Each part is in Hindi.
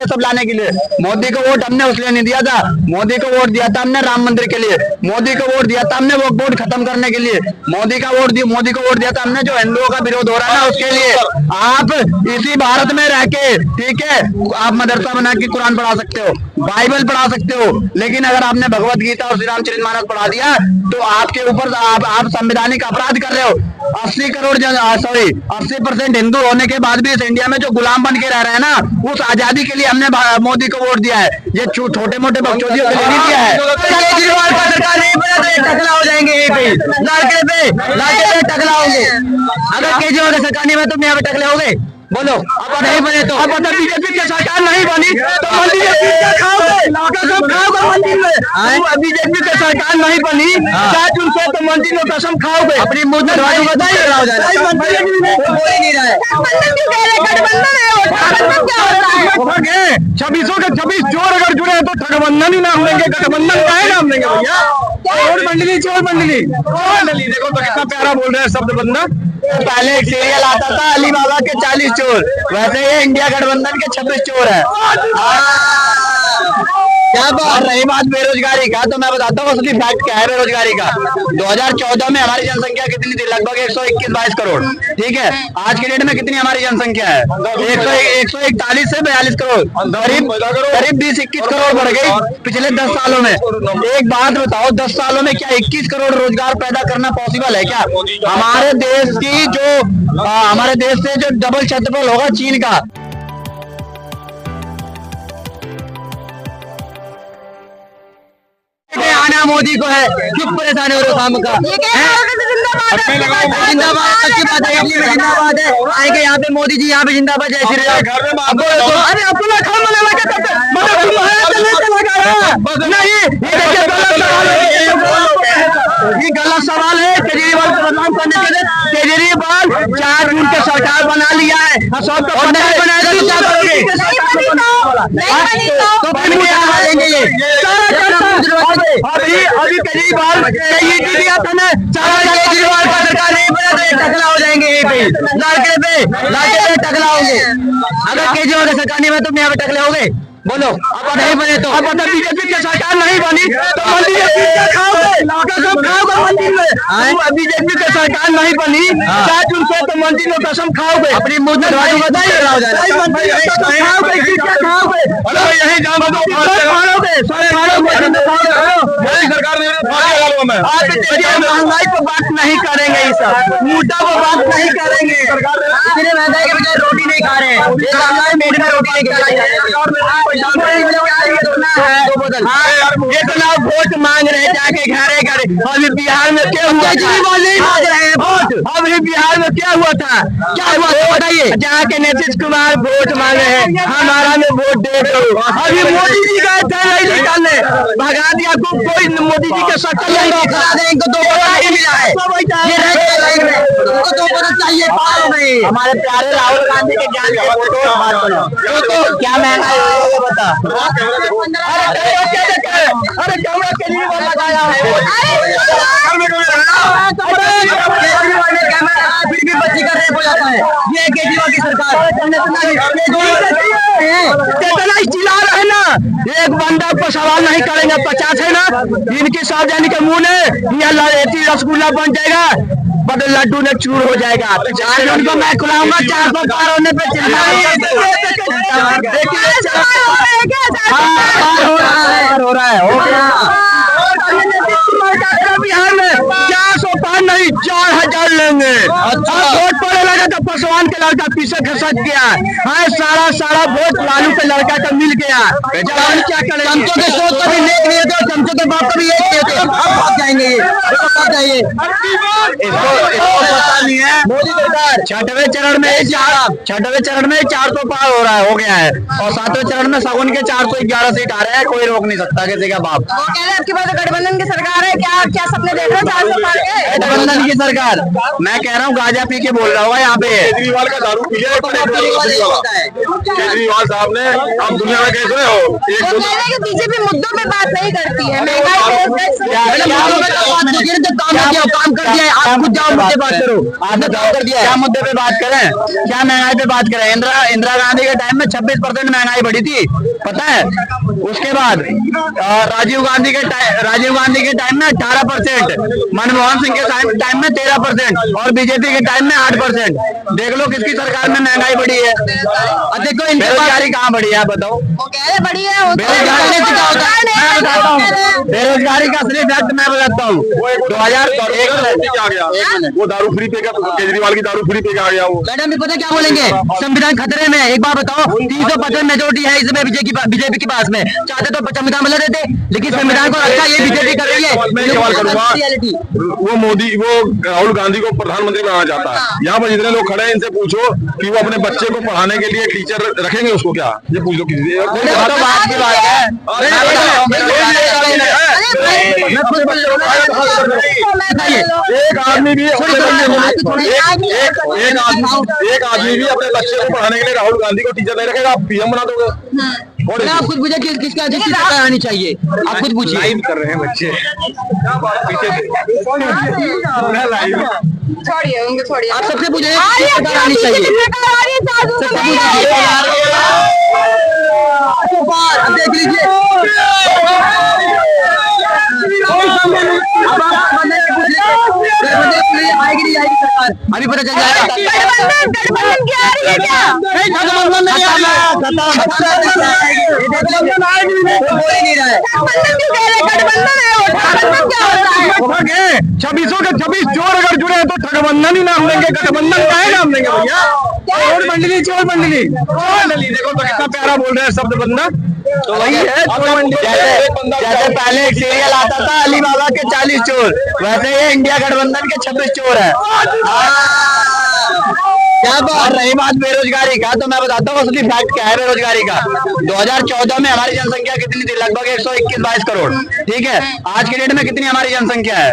सब लाने के लिए। मोदी को वोट हमने उसलिए नहीं दिया था, मोदी को वोट दिया था हमने राम मंदिर के लिए, मोदी को वोट दिया था हमने वो वोट खत्म करने के लिए, मोदी को वोट दिया था हमने जो हिंदुओं का विरोध हो रहा है ना उसके लिए। आप इसी भारत में रह के, ठीक है, आप मदरसा बना के कुरान पढ़ा सकते हो, बाइबल पढ़ा सकते हो, लेकिन अगर आपने भगवत गीता और श्री रामचरितमानस पढ़ा दिया तो आपके ऊपर आप संवैधानिक अपराध कर रहे हो। 80% हिंदू होने के बाद भी इस इंडिया में जो गुलाम बन के रह रहे हैं ना, उस आजादी के लिए हमने मोदी को वोट दिया है। ये छोटे मोटे बकचोदियों के लिए नहीं दिया है। केजरीवाल का सरकार नहीं बना तो टकला हो जाएंगे यहीं पे, लड़के पे टकला होंगे। अगर केजरीवाल का सरकार नहीं बना तो यहाँ पे टकले होंगे। बोलो, अब नहीं बने तो अब अगर बीजेपी की सरकार नहीं बनी तो मंदिर में खाओगे, मंदिर में। बीजेपी की सरकार नहीं बनी चाहे उनसे तो मंदिर में कसम खाओगे। अपनी मुंह में नहीं रहा है। 26 के 26 चोर अगर जुड़े हैं तो ठगबंधन ही नाम लेंगे, गठबंधन का है नाम लेंगे भैया। चोर मंडली देखो तो कितना प्यारा बोल रहे हैं शब्द बंदा। पहले एक सीरियल आता था अली बाबा के 40 चोर, वैसे ये इंडिया गठबंधन के 26 चोर है। क्या बात रही बात बेरोजगारी का, तो मैं बताता हूँ असली फैक्ट क्या है बेरोजगारी का। 2014 में हमारी जनसंख्या कितनी थी? लगभग 121-22 करोड़, ठीक है। आज के डेट में कितनी हमारी जनसंख्या है? 141 से 42 करोड़, करीब 20-21 करोड़ बढ़ गई पिछले 10 सालों में। एक बात बताओ, 10 सालों में क्या 21 करोड़ रोजगार पैदा करना पॉसिबल है क्या? हमारे देश से जो डबल क्षेत्रफल होगा चीन का। आना मोदी को है, क्यों परेशान हो रहे हो काम का? जिंदाबाद, अच्छी बात है, इटली में जिंदाबाद है। आएंगे यहाँ पे मोदी जी, यहाँ पे जिंदाबाद। जय श्री राम। अरे अपना घर बनाना नहीं, ये गलत सवाल है। केजरीवाल को बदनाम करने के लिए केजरीवाल 4 जून के सरकार बना लिया है, सबको नहीं बनाएगा तो क्या करोगे? अभी केजरीवाल दिया था ना, केजरीवाल का सरकार नहीं बना तो टकला हो जाएंगे यहीं पे, लड़के पे टकला होंगे। अगर केजरीवाल का सरकार नहीं बना तो यहाँ पे टकले होंगे। बोलो, अब नहीं बने तो अब अगर बीजेपी की सरकार नहीं बनी तो मंदिर में खाओगे, मंदिर में। बीजेपी की सरकार नहीं बनी चाहे उनसे तो मंदिर में कसम खाओगे। अपनी मुंह में यही महंगाई को बात नहीं करेंगे, ये सब मुद्दा को बात नहीं करेंगे। महंगाई के बजाय रोटी नहीं खा रहे हैं, रोटी नहीं खा रहे हैं। इतना वोट मांग रहे हैं जाके घरे घरे। अभी बिहार में क्या हुआ? केजरीवाल नहीं मांग रहे हैं वोट। अभी बिहार में क्या हुआ था? क्या हुआ था बताइए? जहाँ के नीतीश कुमार वोट मांगे हैं, हमारा में वोट दे दो। अभी मोदी जी का नहीं निकालने भगा दिया को, कोई मोदी जी के शक्ल नहीं दिखा दे। इनको 2 वोट मिला है, इनको 2 वोट चाहिए। हमारे प्यारे राहुल गांधी के ज्ञान के फोटो क्या महंगाई बता। अरे कैमरा केजरीवाल लगाया है, फिर भी बच्ची का रेप हो जाता है। ये केजरीवाल की सरकार चिल्ला रहे ना, एक बंदा पर सवाल नहीं करेंगे। 50 है ना, इनकी सार्वजनिक के मुंह ने रसगुल्ला बन जाएगा, बदल लड्डू ने चूर हो जाएगा। तो 4 जून को मैं खुलाऊंगा 400 पार होने पे चिल्ला हो रहा है। बिहार में 400 पार नहीं 4000 लेंगे। वोट पड़े लगा तो पासवान के लड़का पीछे खसक गया है। सारा वोट लालू के लड़का का मिल गया। जवान क्या करे? चमचों के सोच को भी लेख नहीं थे, चमचों के बाप को भी एक नहीं थे। अब भाग जाएंगे, चाहिए इसको पता नहीं है। मोदी सरकार 6वें चरण में 400 पार हो गया है, और 7वें चरण में सगुन के 411 सीट आ रहे हैं। कोई रोक नहीं सकता किसी का बाप। वो कह रहे हैं आपके पास गठबंधन की सरकार है, क्या सपने देख रहे हो? 400 पार के गठबंधन की सरकार। मैं कह रहा हूँ गांजा पी के बोल रहा होगा यहाँ पे। केजरीवाल का दारू पी लिया केजरीवाल साहब ने। अब दुनिया में मैं कह रहे हो वो कह रहे हैं कि बीजेपी मुद्दों पे बात नहीं करती है, महंगाई काम कर दिया है, आप खुद जाओ मुद्दे बात करो, आपने काम कर दिया है, क्या मुद्दे पे बात करें, क्या महंगाई पे बात करें। इंदिरा गांधी के टाइम में 26% महंगाई बढ़ी थी, पता है। उसके बाद राजीव गांधी के टाइम में 18%, मनमोहन सिंह के टाइम में 13% और बीजेपी के टाइम में 8%। देख लो किसकी सरकार में महंगाई बढ़ी है। और देखो बेरोजगारी कहाँ बढ़ी है, बताओ। वो कह रहे बढ़ी है, बेरोजगारी से क्या होता है मैं बताता हूँ, बेरोजगारी का असली फैक्ट मैं बताता हूँ। 2001 वो दारू फ्री पे का, केजरीवाल की दारू फ्री पे का आ गया वो। मैडम भी पता क्या बोलेंगे, संविधान खतरे में है। एक बार बताओ, 350 मेजोरिटी है इसमें बीजेपी के पास में, चाहते तो संविधान बदल देते, लेकिन संविधान को रखा ये बीजेपी कर रही है। मैं सवाल करूंगा, वो राहुल गांधी को प्रधानमंत्री बनाना चाहता है। यहाँ पर जितने लोग खड़े हैं इनसे पूछो कि वो अपने बच्चे को पढ़ाने के लिए टीचर रखेंगे उसको क्या, ये पूछ लो किसी से। बात की बात है, एक आदमी भी अपने बच्चे को पढ़ाने के लिए राहुल गांधी को टीचर नहीं रखेगा, आप पीएम बना दोगे। और आप खुद पूछे किसकी सरकार आनी चाहिए, आप खुद पूछिए। लाइव कर रहे हैं बच्चे छोड़िए उनको, छोड़िए। आप सबसे पूछे सरकार आनी चाहिए, देख लीजिए। आएगी नहीं आएगी सरकार, अभी पता चल जाएगा। गठबंधन की आ रही है क्या? गठबंधन नहीं आ रहा है, गठबंधन आएगी नहीं, हो ही नहीं रहा है। गठबंधन क्यों कह रहे हैं? गठबंधन है, वो गठबंधन क्या होता है? 2600 के 26 चोर अगर जुड़े हैं तो गठबंधन ही नाम देंगे, गठबंधन का है नाम देंगे भैया। चोर मंडली देखो तो कितना प्यारा बोल रहे हैं शब्द बंधन, तो वही है चोर मंडली। जैसे पहले एक सीरियल आता था अली बाबा के 40 चोर, वैसे ये इंडिया गठबंधन के 26 चोर है। क्या बात रही बात बेरोजगारी का, तो मैं बताता हूँ असली फैक्ट क्या है बेरोजगारी का। 2014 में हमारी जनसंख्या कितनी थी, लगभग 121-22 करोड़, ठीक है। आज की डेट में कितनी हमारी जनसंख्या है,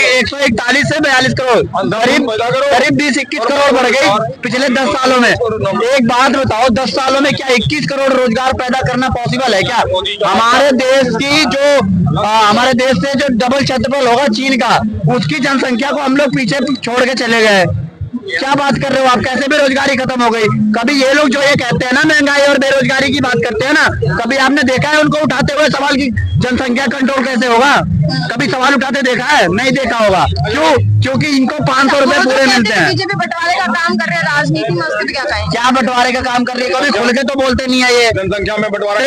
141 से 42 करोड़, करीब 20-21 करोड़ बढ़ गई पिछले 10 सालों में। एक बात बताओ, 10 सालों में क्या 21 करोड़ रोजगार पैदा करना पॉसिबल है क्या? हमारे देश से जो डबल क्षेत्रफल होगा चीन का, उसकी जनसंख्या को हम लोग पीछे छोड़ के चले गए। क्या बात कर रहे हो आप, कैसे बेरोजगारी खत्म हो गई? कभी ये लोग जो ये कहते हैं ना महंगाई और बेरोजगारी की बात करते हैं ना, कभी आपने देखा है उनको उठाते हुए सवाल की जनसंख्या कंट्रोल कैसे होगा? कभी सवाल उठाते देखा है? नहीं देखा होगा। क्यों? क्योंकि इनको 500 रुपए पूरे मिलते हैं। बीजेपी बंटवारे का काम कर रहे हैं राजनीति में, उसके क्या कहें? क्या बंटवारे का काम कर रही है? कभी खुल के तो बोलते नहीं है ये, जनसंख्या में बंटवारा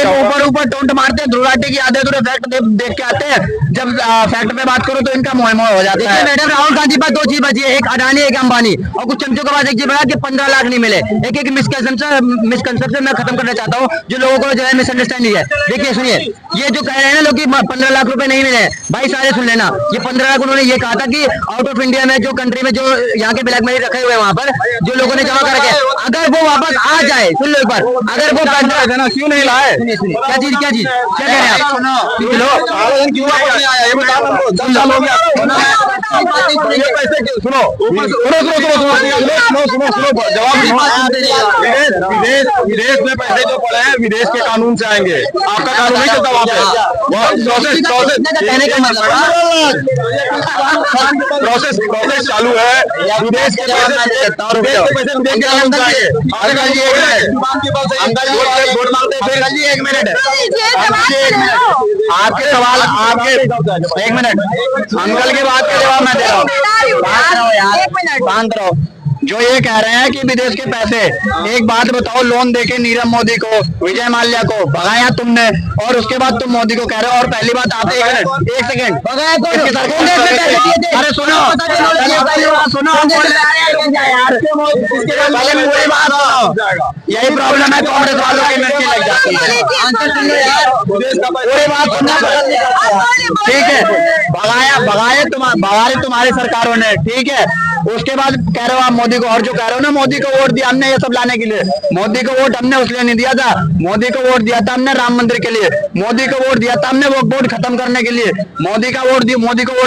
ऊपर टोंट मारते हैं, ध्रुवाटी की आधे अधूरे फैक्ट देख के आते हैं, जब फैक्ट पे बात करो तो इनका मोह हो जाता है। मैडम राहुल गांधी पर 2 चीज बची है, एक अडानी एक अंबानी, और कुछ चमचों के बाद एक चीज बना कि 15 लाख नहीं मिले। एक मिसकंसेप्शन मैं खत्म करना चाहता हूँ, जो लोगों को जो है मिसअंडरस्टैंडिंग है। देखिए सुनिए, ये जो कह रहे हैं ना लोग कि 15 लाख रुपए नहीं मिले, भाई सारे सुन लेना, ये 15 लाख उन्होंने ये कहा था कि आउट ऑफ इंडिया में जो कंट्री में जो यहाँ के ब्लैक मनी रखे हुए हैं वहाँ पर जो लोगों ने जमा करके, अगर वो वापस आ जाए, सुन लो एक बार, अगर वो क्यों नहीं लाए, क्या चीज क्या कह रहे हैं आप? सुनो लो, क्यों वापस नहीं आया ये बताओ हमको, 10 साल हो गया। सुनो जवाब, विदेश में पैसे जो पड़े हैं विदेश के कानून से आएंगे, आपका कानून नहीं चलता वहाँ प्रोसेस चालू है। विदेश के पैसे एक मिनट, आपके सवाल आपके एक मिनट, अंकल की बात का जवाब मैं दे रहा हूँ, शांत रहो। जो ये कह रहे हैं कि विदेश के पैसे, एक बात बताओ, लोन देके नीरव मोदी को, विजय माल्या को भगाया तुमने, और उसके बाद तुम मोदी को कह रहे हो। और पहली बात आप एक सेकंड अरे सुनो पूरी बात सुनो, यही प्रॉब्लम है कांग्रेस वालों की, मिर्ची लग जाती है। पूरी बात सुनना, ठीक है, भगाए तुम्हारी सरकारों ने, ठीक है। उसके बाद कह रहे हो आप मोदी को, और जो कह रहे हो ना मोदी को वोट दिया हमने ये सब लाने के लिए, मोदी को वोट हमने उसलिए नहीं दिया था, मोदी को वोट दिया था हमने राम मंदिर के लिए, मोदी को वोट दिया था हमने वो वोट खत्म करने के लिए, मोदी को वोट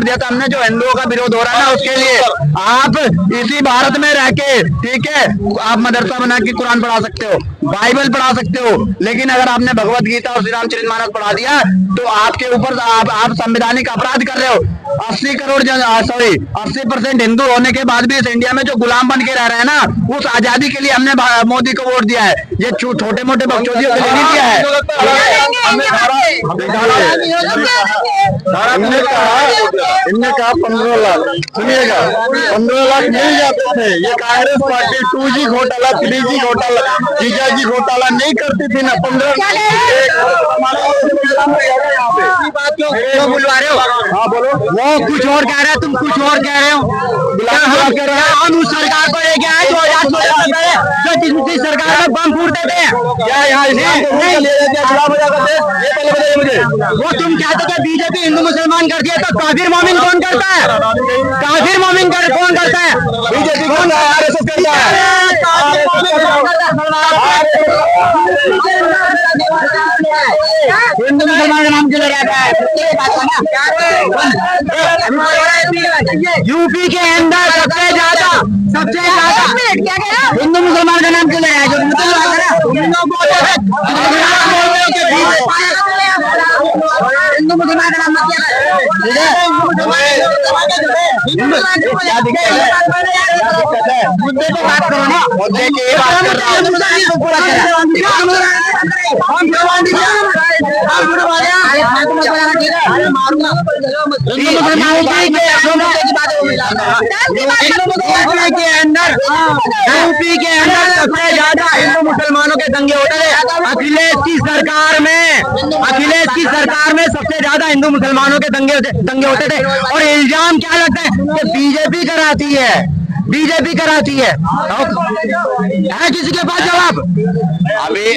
दिया था हमने जो हिंदुओं का विरोध हो रहा है ना उसके लिए। आप इसी भारत में रह के, ठीक है, आप मदरसा बना के कुरान पढ़ा सकते हो, बाइबल पढ़ा सकते हो, लेकिन अगर आपने भगवत गीता और श्री रामचरितमानस पढ़ा दिया तो आपके ऊपर आप संवैधानिक अपराध कर रहे हो। 80% हिंदू होने के बाद भी इस इंडिया में जो गुलाम बन के रह रहे हैं ना, उस आजादी के लिए हमने मोदी को वोट दिया है। ये छोटे मोटे बकचोदियों के लिए नहीं दिया है। इनने कहा 15 लाख, सुनिएगा 15 लाख मिल जाते थे। ये कांग्रेस पार्टी 2G घोटाला, 3G घोटाला, जीजाजी घोटाला नहीं करती थी ना। 15 बुलवा रहे हो? हाँ बोलो। वो कुछ और कह रहे हैं, तुम कुछ और कह रहे हो। हम उस सरकार को लेके आए 2016 जो जिस सरकार में बम फूटते थे। क्या यहाँ वो तुम कहते थे बीजेपी हिंदू मुसलमान कर दिया, तो काफिर मोमिन कौन करता है? काफिर मोमिन कौन करता है? बीजेपी कौन RSS करता है? हिंदू मुसलमान का नाम क्यों रहता है? यूपी के अंदर सबसे ज्यादा हिंदू मुसलमान का नाम क्यों ले रहा है? हिंदू मुसलमान का नाम मुद्दे पे बात करो ना, मुद्दे की बात कर रहा यूपी के अंदर सबसे ज्यादा हिंदू मुसलमानों के दंगे होते थे। अखिलेश की सरकार में सबसे ज्यादा हिंदू मुसलमानों के दंगे होते थे। और इल्जाम क्या लगता है कि बीजेपी कराती है। है किसी के पास जवाब?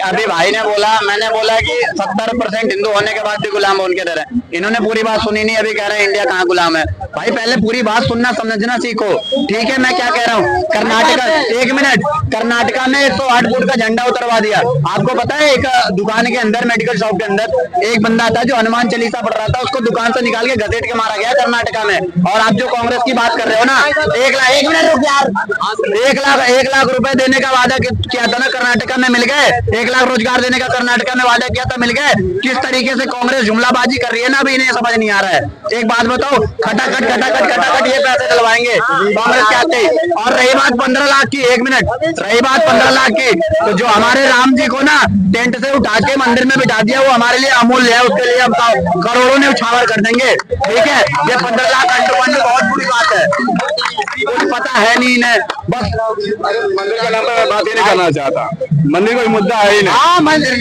अभी भाई ने बोला, मैंने बोला कि 70% हिंदू होने के बाद भी गुलाम बन के रह रहे हैं। इन्होंने पूरी बात सुनी नहीं, अभी कह रहे हैं इंडिया कहाँ गुलाम है। भाई पहले पूरी बात सुनना समझना सीखो, ठीक है? मैं क्या कह रहा हूँ, कर्नाटका में 108 फुट का झंडा उतरवा दिया। आपको पता है एक दुकान के अंदर, मेडिकल शॉप के अंदर एक बंदा था जो हनुमान चालीसा पढ़ रहा था, उसको दुकान से निकाल के घसीट के मारा गया कर्नाटका में। और आप जो कांग्रेस की बात कर रहे हो ना, 1 लाख रुपए देने का वादा किया था ना, कर्नाटका में मिल गए। 1 लाख रोजगार देने का कर्नाटका में वादा किया था, मिल गए। किस तरीके से कांग्रेस जुमलाबाजी कर रही है ना, अभी इन्हें समझ नहीं आ रहा है। एक बात बताओ, खटाखट ये पैसे डलवाएंगे कांग्रेस के आते ही। और रही बात 15 लाख की, 1 मिनट, रही बात 15 लाख की, तो जो हमारे राम जी को ना टेंट से उठा के मंदिर में बिठा दिया, वो हमारे लिए अमूल्य है। उसके लिए अब करोड़ों ने उछावर कर देंगे, ठीक है? ये 15 लाख अंडर बहुत बुरी बात है, कुछ पता है नहीं इन्हें। बस मंदिर का नाम पर बात ही नहीं करना चाहता। मंदिर कोई मुद्दा है ही नहीं। हाँ, मंदिर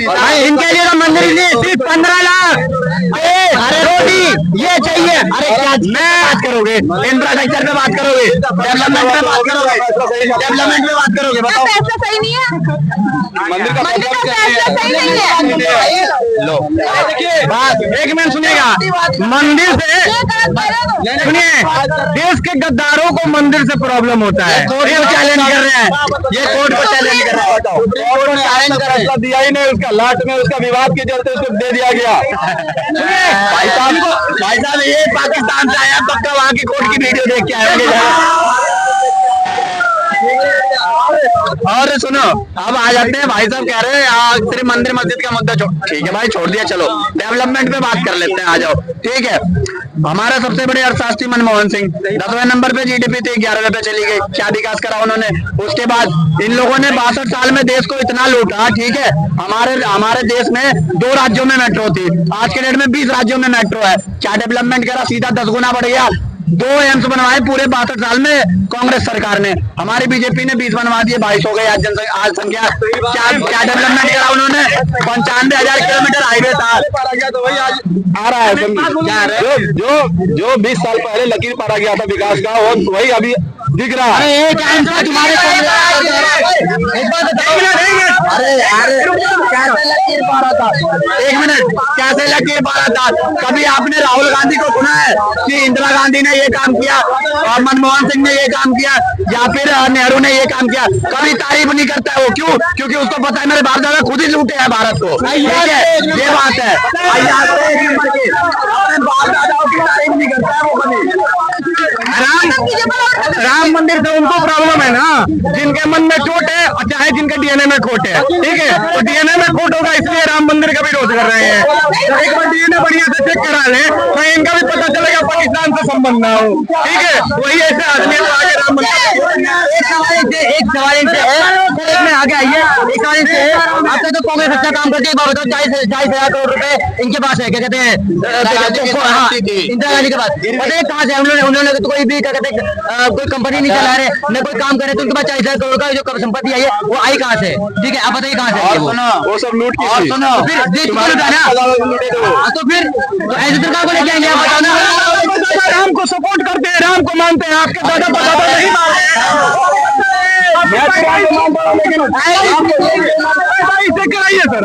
इनके लिए तो मंदिर नहीं, सिर्फ 15 लाख रोटी ये चाहिए। अरे क्या मैं बात करोगे, इंफ्रास्ट्रक्चर पे बात करोगे, डेवलपमेंट पे बात करोगे, बताओ। फैसला सही नहीं है, मंदिर का फैसला सही नहीं है। लो बात, 1 मिनट सुनिएगा। मंदिर से सुनिए, देश के गद्दारों को मंदिर से प्रॉब्लम होता है। ये चैलेंज कर रहे हैं, ये कोर्ट को चैलेंज कर रहा है। कोर्ट ने चैलेंज फैसला दिया ही नहीं, उसका लास्ट में उसका विवाद के चलते उसको दे दिया गया। भाई साहब ये पाकिस्तान से आया, पक्का वहाँ की कोर्ट की वीडियो देख के आएंगे। और सुनो, अब आ जाते हैं, भाई साहब कह रहे हैं सिर्फ मंदिर मस्जिद का मुद्दा ठीक है भाई, छोड़ दिया, चलो डेवलपमेंट पे बात कर लेते हैं, आ जाओ, ठीक है? हमारा सबसे बड़े अर्थशास्त्री मनमोहन सिंह 10वें नंबर पे जीडीपी थी, 11वें पे चली गई। क्या विकास करा उन्होंने? उसके बाद इन लोगों ने 62 साल में देश को इतना लूटा, ठीक है? हमारे देश में 2 राज्यों में मेट्रो थी, आज के डेट में 20 राज्यों में मेट्रो है। क्या डेवलपमेंट करा? सीधा 10 गुना बढ़ गया। 2 एम्स बनवाए पूरे 62 साल में कांग्रेस सरकार ने। हमारी बीजेपी ने 20 बनवा दिए, 22 हो गए आज संख्या। क्या डेवलपमेंट करा उन्होंने? 95,000 किलोमीटर हाईवे था, तो वही आज आ रहा है। जो 20 साल पहले लकीर पारा गया था विकास का, वो वही अभी दिख रहा है। एक आंसर तुम्हारे एक मिनट, कैसे लकीर पारा था? कभी आपने राहुल गांधी को सुना है कि इंदिरा गांधी ने ये काम किया और मनमोहन सिंह ने ये काम किया या फिर नेहरू ने ये काम किया? कभी तारीफ नहीं करता है वो। क्यों? क्योंकि उसको पता है मेरे बाप दादा खुद ही लूटे हैं भारत को, ठीक है? ये बात है, अपने बाप दादाओं की तारीफ नहीं करता है वो कभी। राम मंदिर से उनको प्रॉब्लम है ना, जिनके मन में चोट है और चाहे जिनके डीएनए में खोट है, ठीक है। तो डीएनए में खोट होगा इसलिए राम मंदिर का विरोध कर रहे हैं। तो एक बार डीएनए बढ़िया से चेक करा ले, तो इनका भी पता चलेगा पाकिस्तान से संबंध ना हो, ठीक है। वही ऐसे आदमी को आगे राम मंदिर एक सवाल इनसे है, एक में आगे आइए, एक सवाल इनसे है, आपका तो कांग्रेस अच्छा काम करती है, एक बार बताओ 40,000 करोड़ रुपए इनके पास है, क्या कहते हैं इंदिरा गांधी के पास, पता है कहाँ से उन्होंने तो कोई भी क्या कहते हैं कोई कंपनी नहीं चला रहे, न कोई काम करे, तो उनके पास 40,000 करोड़ का जो संपत्ति आई है वो आई कहाँ से, ठीक है। आप बताइए कहाँ से आई है वो सब लूट की थी। फिर देश को लुटाना, तो फिर ऐसे सरकार को लेके आएंगे, आप बताओ ना। राम को सपोर्ट करते हैं, राम को मानते हैं, आपके दादा परदादा नहीं मानते हैं, इसे कराइए सर।